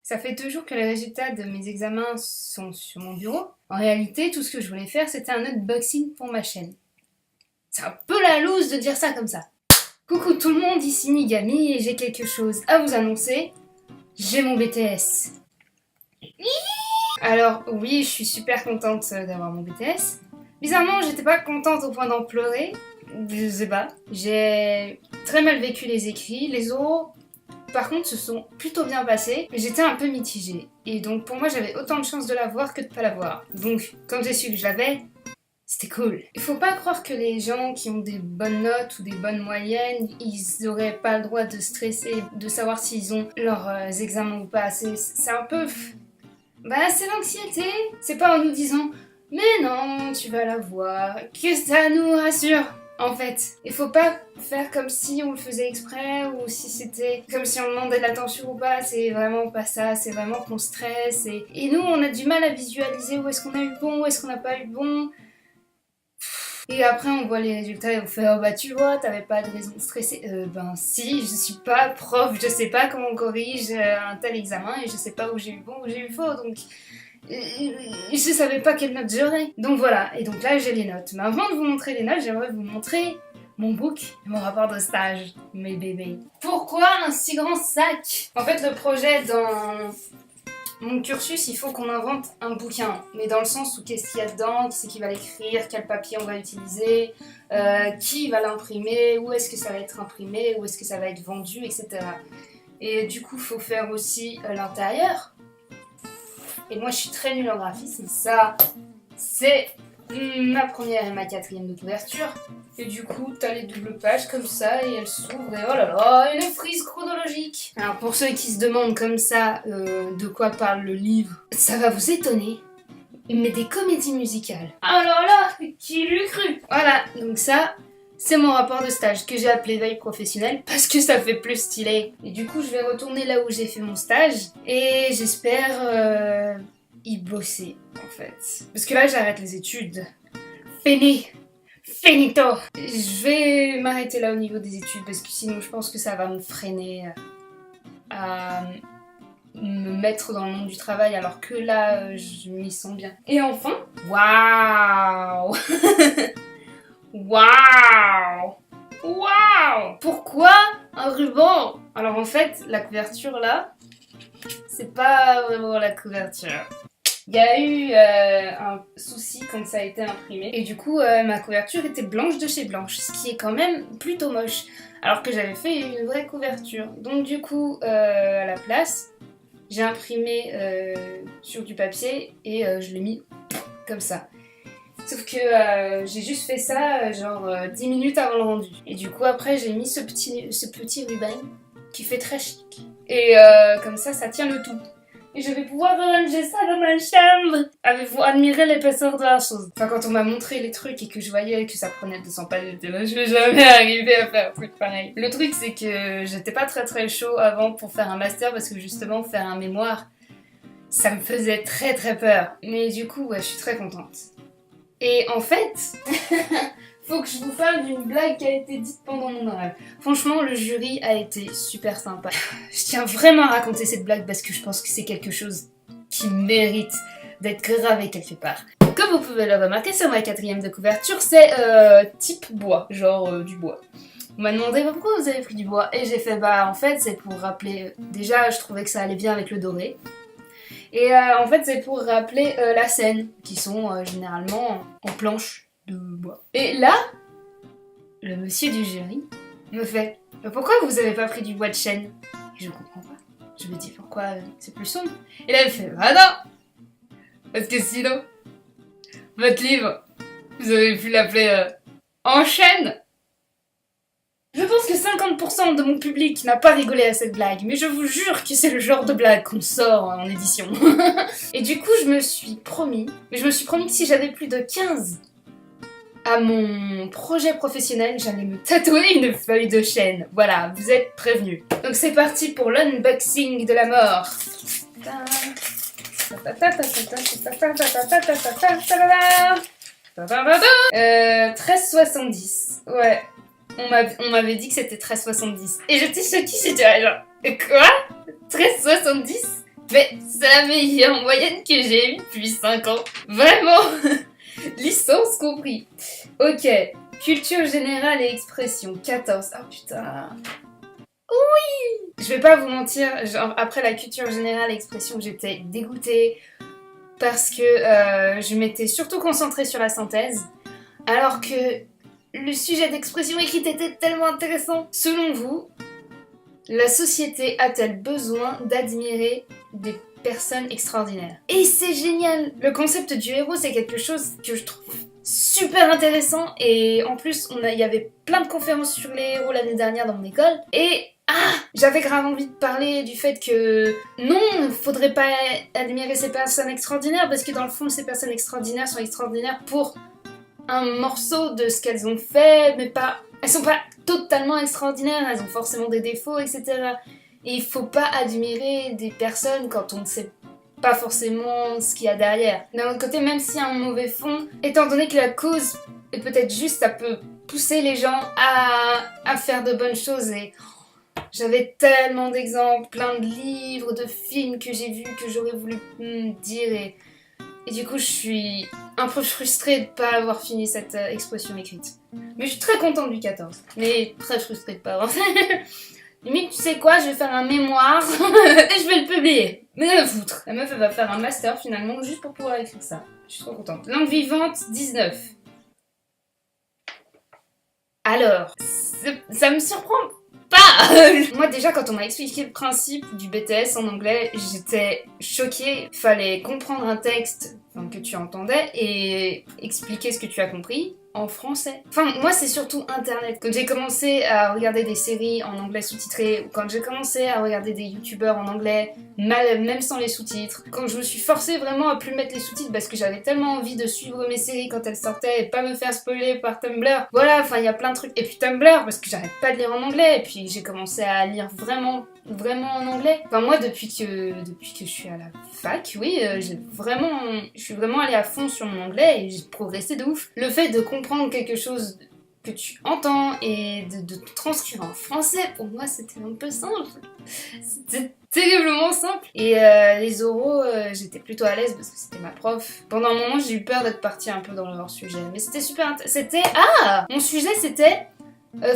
Ça fait 2 jours que les résultats de mes examens sont sur mon bureau. En réalité, tout ce que je voulais faire, c'était un unboxing pour ma chaîne. C'est un peu la loose de dire ça comme ça. Coucou tout le monde, ici Migami et j'ai quelque chose à vous annoncer. J'ai mon BTS. Alors oui, je suis super contente d'avoir mon BTS. Bizarrement, j'étais pas contente au point d'en pleurer. Je sais pas. J'ai très mal vécu les écrits. Les oraux, par contre, se sont plutôt bien passés. Mais j'étais un peu mitigée. Et donc pour moi, j'avais autant de chances de l'avoir que de pas l'avoir. Donc, comme j'ai su que je l'avais, c'était cool. Il faut pas croire que les gens qui ont des bonnes notes ou des bonnes moyennes, ils auraient pas le droit de stresser, de savoir s'ils ont leurs examens ou pas. C'est un peu... Bah, c'est l'anxiété. C'est pas en nous disant « Mais non, tu vas l'avoir » que ça nous rassure. En fait, il faut pas faire comme si on le faisait exprès ou si c'était comme si on demandait de l'attention ou pas. C'est vraiment pas ça. C'est vraiment qu'on stresse. Et nous, on a du mal à visualiser où est-ce qu'on a eu bon, où est-ce qu'on n'a pas eu bon. Et après, on voit les résultats et on fait « Oh bah tu vois, t'avais pas de raison de stresser. » Ben si, je suis pas prof, je sais pas comment on corrige un tel examen et je sais pas où j'ai eu bon, où j'ai eu faux, donc... je savais pas quelle note j'aurais. Donc voilà, et donc là j'ai les notes. Mais avant de vous montrer les notes, j'aimerais vous montrer mon book et mon rapport de stage, mes bébés. Pourquoi un si grand sac? En fait, le projet dans... mon cursus, il faut qu'on invente un bouquin, mais dans le sens où qu'est-ce qu'il y a dedans, qui c'est qui va l'écrire, quel papier on va utiliser, qui va l'imprimer, où est-ce que ça va être imprimé, où est-ce que ça va être vendu, etc. Et du coup, il faut faire aussi l'intérieur. Et moi, je suis très nulle en graphisme. Ça, c'est ma première et ma quatrième de couverture. Et du coup, t'as les doubles pages comme ça et elles s'ouvrent et oh là là, une frise chronologique. Alors pour ceux qui se demandent comme ça de quoi parle le livre, ça va vous étonner, mais des comédies musicales. Alors là, qui l'eût cru? Voilà, donc ça, c'est mon rapport de stage que j'ai appelé veille professionnelle parce que ça fait plus stylé. Et du coup, je vais retourner là où j'ai fait mon stage et j'espère y bosser en fait. Parce que là, j'arrête les études. Fini! Finito! Je vais m'arrêter là au niveau des études parce que sinon je pense que ça va me freiner à me mettre dans le monde du travail alors que là je m'y sens bien. Et enfin, waouh! Waouh! Waouh! Pourquoi un ruban? Alors en fait, la couverture là, c'est pas vraiment la couverture. Il y a eu un souci quand ça a été imprimé et du coup ma couverture était blanche de chez Blanche, ce qui est quand même plutôt moche, alors que j'avais fait une vraie couverture. Donc du coup à la place, j'ai imprimé sur du papier et je l'ai mis comme ça. Sauf que j'ai juste fait ça genre 10 minutes avant le rendu. Et du coup après j'ai mis ce petit ruban qui fait très chic. Et comme ça tient le tout. Et je vais pouvoir ranger ça dans ma chambre. Avez-vous admiré l'épaisseur de la chose? Enfin, quand on m'a montré les trucs et que je voyais que ça prenait 200 pages, j'étais là, je vais jamais arriver à faire un truc pareil. Le truc, c'est que j'étais pas très chaud avant pour faire un master parce que justement, faire un mémoire, ça me faisait très peur. Mais du coup, ouais, je suis très contente. Et en fait... faut que je vous parle d'une blague qui a été dite pendant mon oral. Franchement, le jury a été super sympa. Je tiens vraiment à raconter cette blague parce que je pense que c'est quelque chose qui mérite d'être gravé quelque part. Comme vous pouvez le remarquer sur ma quatrième de couverture, c'est type bois, genre du bois. On m'a demandé pourquoi vous avez pris du bois et j'ai fait bah en fait c'est pour rappeler... Déjà je trouvais que ça allait bien avec le doré. Et en fait c'est pour rappeler la scène, qui sont généralement en planche de bois. Et là, le monsieur du jury me fait « Pourquoi vous avez pas pris du bois de chêne ?» Et je comprends pas. Je me dis « Pourquoi c'est plus sombre ?» Et là, il me fait « Ah non, parce que sinon, votre livre, vous avez pu l'appeler En chêne !» Je pense que 50% de mon public n'a pas rigolé à cette blague, mais je vous jure que c'est le genre de blague qu'on sort en édition. Et du coup, je me suis promis que si j'avais plus de 15 à mon projet professionnel, j'allais me tatouer une feuille de chêne. Voilà, vous êtes prévenus. Donc c'est parti pour l'unboxing de la mort. 13,70. Ouais, on m'avait dit que c'était 13,70. Et j'étais choquée, j'étais genre, quoi 13,70 Mais c'est la meilleure moyenne que j'ai eue depuis 5 ans. Vraiment. Licence compris. Ok. Culture générale et expression. 14. Oh putain. Je vais pas vous mentir, genre après la culture générale et expression, j'étais dégoûtée parce que je m'étais surtout concentrée sur la synthèse, alors que le sujet d'expression écrite était tellement intéressant. Selon vous, la société a-t-elle besoin d'admirer des personnes extraordinaires? Et c'est génial! Le concept du héros, c'est quelque chose que je trouve super intéressant, et en plus, il y avait plein de conférences sur les héros l'année dernière dans mon école, et j'avais grave envie de parler du fait que non, faudrait pas admirer ces personnes extraordinaires, parce que dans le fond, ces personnes extraordinaires sont extraordinaires pour un morceau de ce qu'elles ont fait, mais pas... Elles sont pas totalement extraordinaires, elles ont forcément des défauts, etc. Et il faut pas admirer des personnes quand on ne sait pas forcément ce qu'il y a derrière. D'un autre côté, même s'il y a un mauvais fond, étant donné que la cause est peut-être juste, ça peut pousser les gens à faire de bonnes choses. Et j'avais tellement d'exemples, plein de livres, de films que j'ai vus, que j'aurais voulu dire. Et du coup, je suis un peu frustrée de pas avoir fini cette expression écrite. Mais je suis très contente du 14. Mais très frustrée de pas avoir fait. Limite, tu sais quoi, je vais faire un mémoire et je vais le publier. Mais elle va foutre. La meuf, elle va faire un master finalement juste pour pouvoir écrire ça. Je suis trop contente. Langue vivante, 19. Alors, ça me surprend pas. Moi déjà, quand on m'a expliqué le principe du BTS en anglais, j'étais choquée. Fallait comprendre un texte que tu entendais et expliquer ce que tu as compris en français. Enfin, moi, c'est surtout Internet. Quand j'ai commencé à regarder des séries en anglais sous-titré, ou quand j'ai commencé à regarder des youtubeurs en anglais, même sans les sous-titres, quand je me suis forcée vraiment à plus mettre les sous-titres parce que j'avais tellement envie de suivre mes séries quand elles sortaient et pas me faire spoiler par Tumblr. Voilà, enfin, il y a plein de trucs. Et puis Tumblr, parce que j'arrête pas de lire en anglais, et puis j'ai commencé à lire vraiment en anglais. Enfin moi depuis que je suis à la fac, oui, je suis vraiment allée à fond sur mon anglais et j'ai progressé de ouf. Le fait de comprendre quelque chose que tu entends et de transcrire en français, pour moi c'était un peu simple. C'était terriblement simple. Et les oraux, j'étais plutôt à l'aise parce que c'était ma prof. Pendant un moment j'ai eu peur d'être partie un peu dans le hors-sujet, mais c'était super mon sujet c'était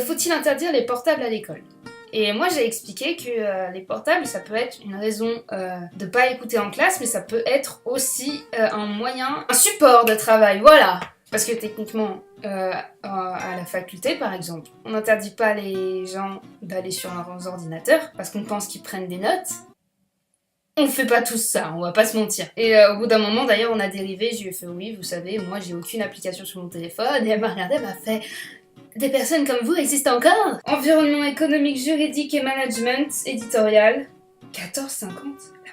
faut-il interdire les portables à l'école? Et moi j'ai expliqué que les portables ça peut être une raison de pas écouter en classe, mais ça peut être aussi un moyen, un support de travail, voilà. Parce que techniquement, à la faculté par exemple, on n'interdit pas les gens d'aller sur leurs ordinateurs parce qu'on pense qu'ils prennent des notes. On fait pas tous ça, on va pas se mentir. Et au bout d'un moment d'ailleurs on a dérivé, je lui ai fait oui, vous savez, moi j'ai aucune application sur mon téléphone, et elle m'a regardé, elle m'a fait... Des personnes comme vous existent encore? Environnement économique, juridique et management éditorial. 14,50?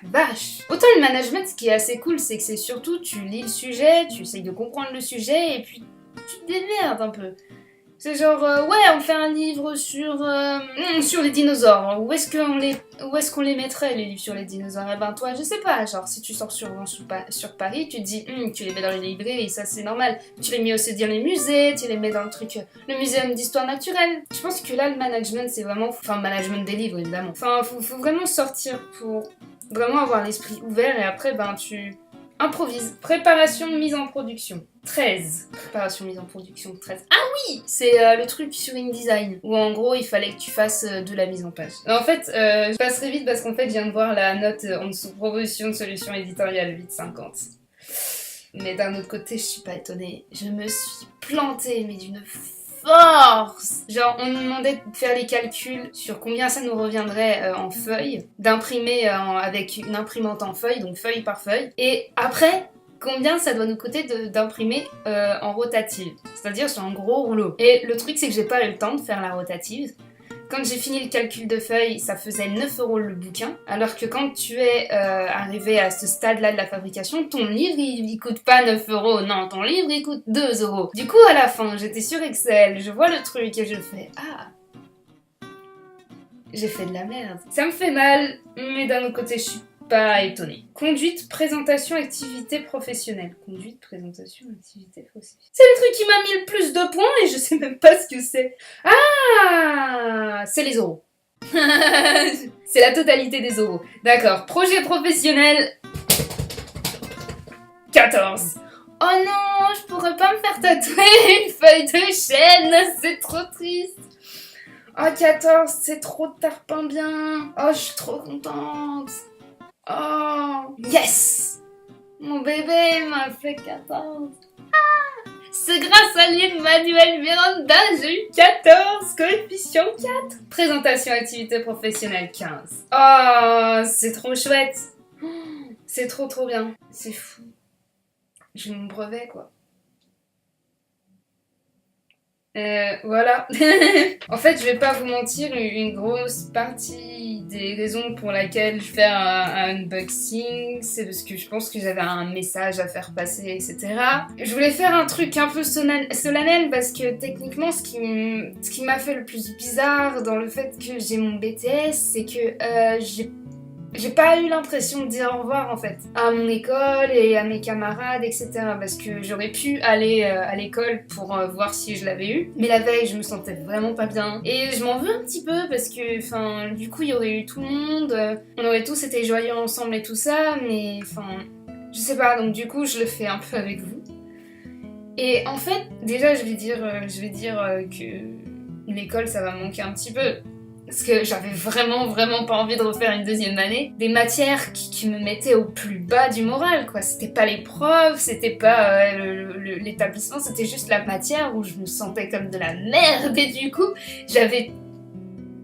La vache! Autant le management, ce qui est assez cool, c'est que c'est surtout, tu lis le sujet, tu essayes de comprendre le sujet, et puis tu te démerdes un peu. C'est genre, ouais, on fait un livre sur les dinosaures. Où est-ce qu'on les mettrait, les livres sur les dinosaures? Eh ben, toi, je sais pas. Genre, si tu sors sur Paris, tu te dis, tu les mets dans les librairies, ça c'est normal. Tu les mets aussi dans les musées, tu les mets dans le muséum d'histoire naturelle. Je pense que là, le management, c'est vraiment... Enfin, management des livres, évidemment. Enfin, faut vraiment sortir pour vraiment avoir l'esprit ouvert, et après, ben, tu... Improvise. Préparation, mise en production. 13. Préparation, mise en production. 13. Ah oui! C'est le truc sur InDesign. Où en gros, il fallait que tu fasses de la mise en page. En fait, je passerai vite parce qu'en fait, je viens de voir la note en dessous. Proposition de solution éditoriale 8,50. Mais d'un autre côté, je suis pas étonnée. Je me suis plantée, mais d'une force! Genre, on nous demandait de faire les calculs sur combien ça nous reviendrait en feuilles, d'imprimer avec une imprimante en feuilles, donc feuille par feuille, et après, combien ça doit nous coûter d'imprimer en rotative, c'est-à-dire sur un gros rouleau. Et le truc, c'est que j'ai pas eu le temps de faire la rotative. Quand j'ai fini le calcul de feuilles, ça faisait 9 € le bouquin, alors que quand tu es arrivé à ce stade-là de la fabrication, ton livre il coûte pas 9 €, non, ton livre il coûte 2 €. Du coup, à la fin, j'étais sur Excel, je vois le truc et je fais « Ah, j'ai fait de la merde. » Ça me fait mal, mais d'un autre côté, je suis pas étonnée. Conduite, présentation, activité professionnelle. Conduite, présentation, activité professionnelle. C'est le truc qui m'a mis le plus de points et je sais même pas ce que c'est. Ah, c'est les oraux. C'est la totalité des oraux. D'accord, projet professionnel 14. Oh non, je pourrais pas me faire tatouer une feuille de chêne, c'est trop triste. Oh 14, c'est trop de tarpin bien. Oh, je suis trop contente. Oh, yes. Mon bébé m'a fait 14. C'est grâce à l'Emmanuel Miranda, j'ai eu 14, coefficient 4. Présentation activité professionnelle 15. Oh, c'est trop chouette. C'est trop bien. C'est fou. J'ai mon brevet, quoi. Voilà. En fait, je vais pas vous mentir, une grosse partie des raisons pour laquelle je fais un unboxing, c'est parce que je pense que j'avais un message à faire passer, etc. Je voulais faire un truc un peu solennel parce que techniquement, ce qui m'a fait le plus bizarre dans le fait que j'ai mon BTS, c'est que j'ai pas eu l'impression de dire au revoir en fait à mon école et à mes camarades, etc. Parce que j'aurais pu aller à l'école pour voir si je l'avais eu. Mais la veille, je me sentais vraiment pas bien. Et je m'en veux un petit peu parce que, enfin, du coup, il y aurait eu tout le monde. On aurait tous été joyeux ensemble et tout ça. Mais, enfin, je sais pas. Donc du coup, je le fais un peu avec vous. Et en fait, déjà, je vais dire que l'école, ça va me manquer un petit peu. Parce que j'avais vraiment pas envie de refaire une deuxième année. Des matières qui me mettaient au plus bas du moral, quoi. C'était pas les profs, c'était pas l'établissement, c'était juste la matière où je me sentais comme de la merde. Et du coup, j'avais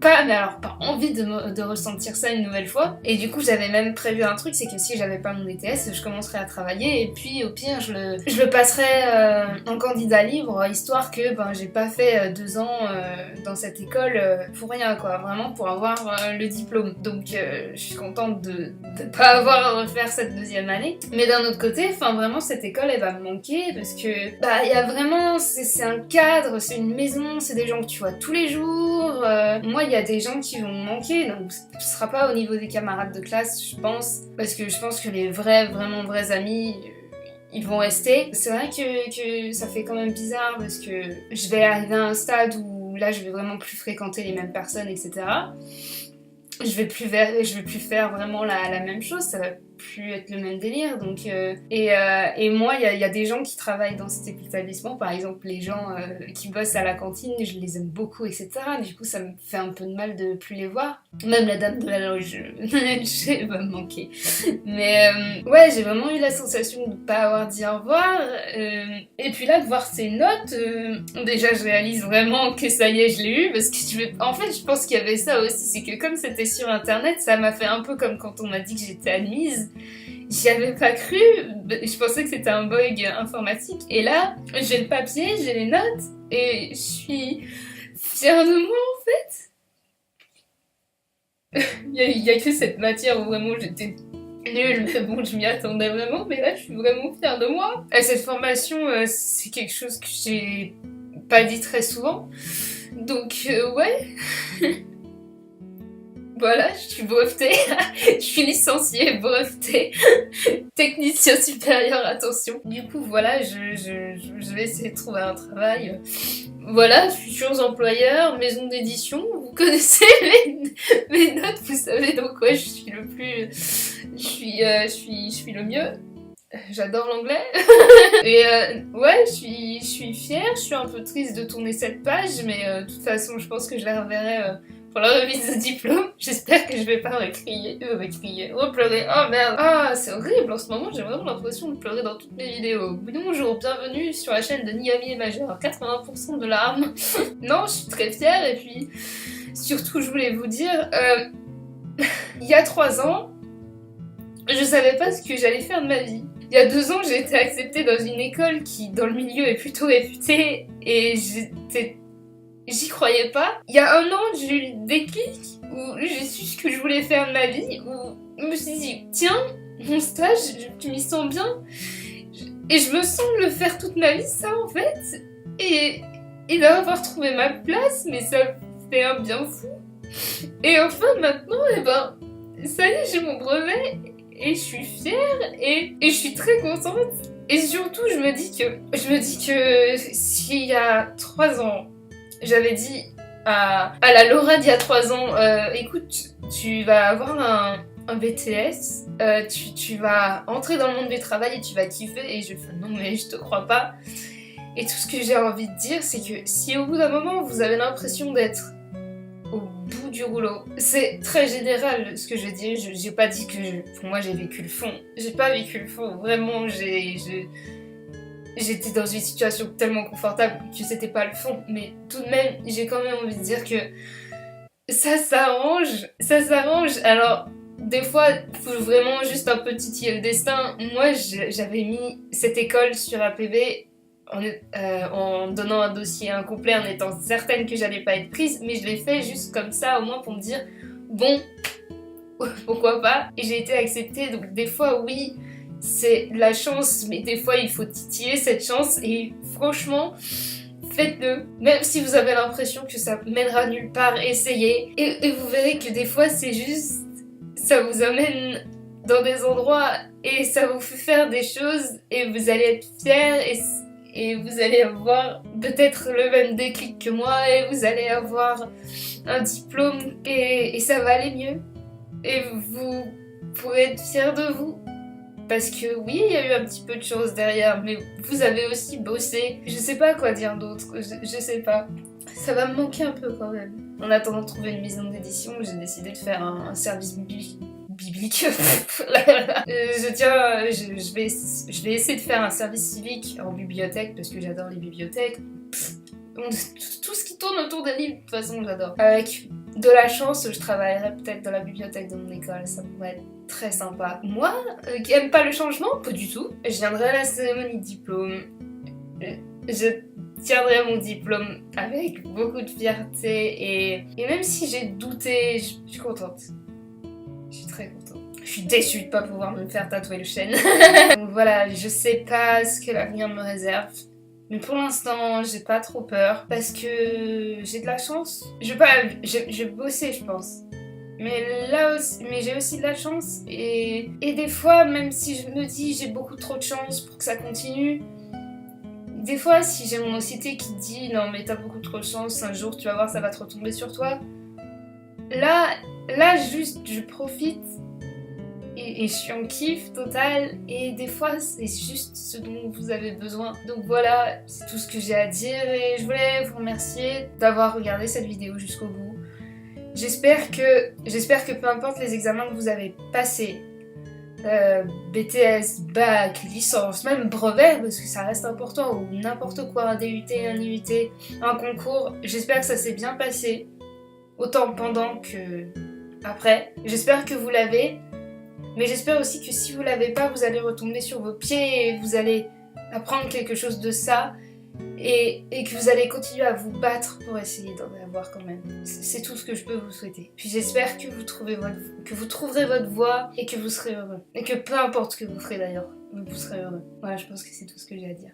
pas envie de ressentir ça une nouvelle fois. Et du coup, j'avais même prévu un truc, c'est que si j'avais pas mon ETS, je commencerais à travailler et puis au pire, je le passerais en candidat libre, histoire que j'ai pas fait 2 ans dans cette école pour rien, quoi. Vraiment pour avoir le diplôme. Donc, je suis contente de pas avoir à refaire cette deuxième année. Mais d'un autre côté, vraiment, cette école, elle va me manquer parce que, il y a vraiment, c'est un cadre, c'est une maison, c'est des gens que tu vois tous les jours. Moi, il y a des gens qui vont me manquer, donc ce sera pas au niveau des camarades de classe, je pense, parce que je pense que les vraiment vrais amis, ils vont rester. C'est vrai que ça fait quand même bizarre parce que je vais arriver à un stade où là, je vais vraiment plus fréquenter les mêmes personnes, etc. Je vais plus faire vraiment la même chose, ça va plus être le même délire. Donc, et moi, il y a des gens qui travaillent dans cet établissement, par exemple les gens qui bossent à la cantine, je les aime beaucoup, etc. Du coup, ça me fait un peu de mal de plus les voir. Même la dame de la loge, elle va me manquer. Mais ouais, j'ai vraiment eu la sensation de ne pas avoir dit au revoir. Et puis là, de voir ces notes, déjà, je réalise vraiment que ça y est, je l'ai eu, parce que en fait, je pense qu'il y avait ça aussi, c'est que comme c'était sur internet, ça m'a fait un peu comme quand on m'a dit que j'étais admise. J'y avais pas cru, je pensais que c'était un bug informatique. Et là, j'ai le papier, j'ai les notes, et je suis fière de moi en fait. Il y a que cette matière où vraiment j'étais nulle, mais bon, je m'y attendais vraiment, mais là, je suis vraiment fière de moi. Cette formation, c'est quelque chose que j'ai pas dit très souvent, donc ouais. Voilà, je suis brevetée, je suis licenciée, brevetée, technicien supérieur, attention. Du coup, voilà, je vais essayer de trouver un travail. Voilà, futurs employeurs, maison d'édition, vous connaissez mes notes, vous savez dans quoi je suis le plus... Je suis le mieux. J'adore l'anglais. Et ouais, je suis fière, je suis un peu triste de tourner cette page, mais de toute façon, je pense que je la reverrai pour la remise de diplôme. J'espère que je vais pas pleurer. Oh merde. Ah, c'est horrible, en ce moment, j'ai vraiment l'impression de pleurer dans toutes mes vidéos. Bonjour, bienvenue sur la chaîne de Niami et Majeur, 80% de larmes. Non, je suis très fière, et puis, surtout, je voulais vous dire, il y a 3 ans, je savais pas ce que j'allais faire de ma vie. Il y a 2 ans, j'ai été acceptée dans une école qui, dans le milieu, est plutôt réputée, et j'y croyais pas. Il y a 1 an, j'ai eu le déclic où j'ai su ce que je voulais faire de ma vie, où je me suis dit, tiens, mon stage, tu m'y sens bien, et je me sens de le faire toute ma vie, ça en fait, et d'avoir trouvé ma place, mais ça fait un bien fou. Et enfin, maintenant, ça y est, j'ai mon brevet, et je suis fière, et je suis très contente. Et surtout, je me dis que s'il y a 3 ans, j'avais dit à la Laura d'il y a 3 ans, écoute, tu vas avoir un BTS, tu vas entrer dans le monde du travail et tu vas kiffer. Et je fais non mais je te crois pas. Et tout ce que j'ai envie de dire, c'est que si au bout d'un moment vous avez l'impression d'être au bout du rouleau, c'est très général ce que je dis. J'ai pas dit que pour moi j'ai vécu le fond. J'ai pas vécu le fond. Vraiment, j'étais dans une situation tellement confortable que c'était pas le fond. Mais tout de même, j'ai quand même envie de dire que ça s'arrange. Ça s'arrange. Alors, des fois, il faut vraiment juste un peu titiller le destin. Moi, j'avais mis cette école sur APB en donnant un dossier incomplet, en étant certaine que j'allais pas être prise, mais je l'ai fait juste comme ça, au moins pour me dire, bon, pourquoi pas. Et j'ai été acceptée, donc des fois, oui, c'est la chance, mais des fois, il faut titiller cette chance, et franchement, faites-le. Même si vous avez l'impression que ça mènera nulle part, essayez. Et vous verrez que des fois, c'est juste... ça vous amène dans des endroits et ça vous fait faire des choses et vous allez être fiers et vous allez avoir peut-être le même déclic que moi et vous allez avoir un diplôme et ça va aller mieux. Et vous pourrez être fiers de vous. Parce que oui, il y a eu un petit peu de choses derrière, mais vous avez aussi bossé. Je sais pas quoi dire d'autre, je sais pas. Ça va me manquer un peu quand même. En attendant de trouver une maison d'édition, j'ai décidé de faire un service biblique. Je vais essayer de faire un service civique en bibliothèque parce que j'adore les bibliothèques. Tout ce qui tourne autour des livres, de toute façon, j'adore. Avec de la chance, je travaillerai peut-être dans la bibliothèque de mon école, ça pourrait être très sympa. Moi, qui aime pas le changement, pas du tout. Je viendrai à la cérémonie de diplôme. Je tiendrai mon diplôme avec beaucoup de fierté et même si j'ai douté, je suis contente. Je suis très contente. Je suis déçue de pas pouvoir me faire tatouer le chêne. Donc voilà, je sais pas ce que l'avenir me réserve. Mais pour l'instant, j'ai pas trop peur parce que j'ai de la chance. Je vais bosser, je pense. Mais là aussi, mais j'ai aussi de la chance et des fois, même si je me dis j'ai beaucoup trop de chance pour que ça continue, des fois, si j'ai mon anxiété qui dit non mais t'as beaucoup trop de chance, un jour tu vas voir ça va te retomber sur toi. Là juste je profite et je suis en kiff total et des fois c'est juste ce dont vous avez besoin. Donc voilà, c'est tout ce que j'ai à dire et je voulais vous remercier d'avoir regardé cette vidéo jusqu'au bout. J'espère que peu importe les examens que vous avez passés, BTS, bac, licence, même brevet, parce que ça reste important, ou n'importe quoi, un DUT, un IUT, un concours, j'espère que ça s'est bien passé, autant pendant que après. J'espère que vous l'avez, mais j'espère aussi que si vous l'avez pas, vous allez retomber sur vos pieds et vous allez apprendre quelque chose de ça et que vous allez continuer à vous battre pour essayer d'en avoir quand même. C'est tout ce que je peux vous souhaiter. Puis j'espère que vous trouverez votre voie et que vous serez heureux. Et que peu importe ce que vous ferez d'ailleurs, vous serez heureux. Voilà, je pense que c'est tout ce que j'ai à dire.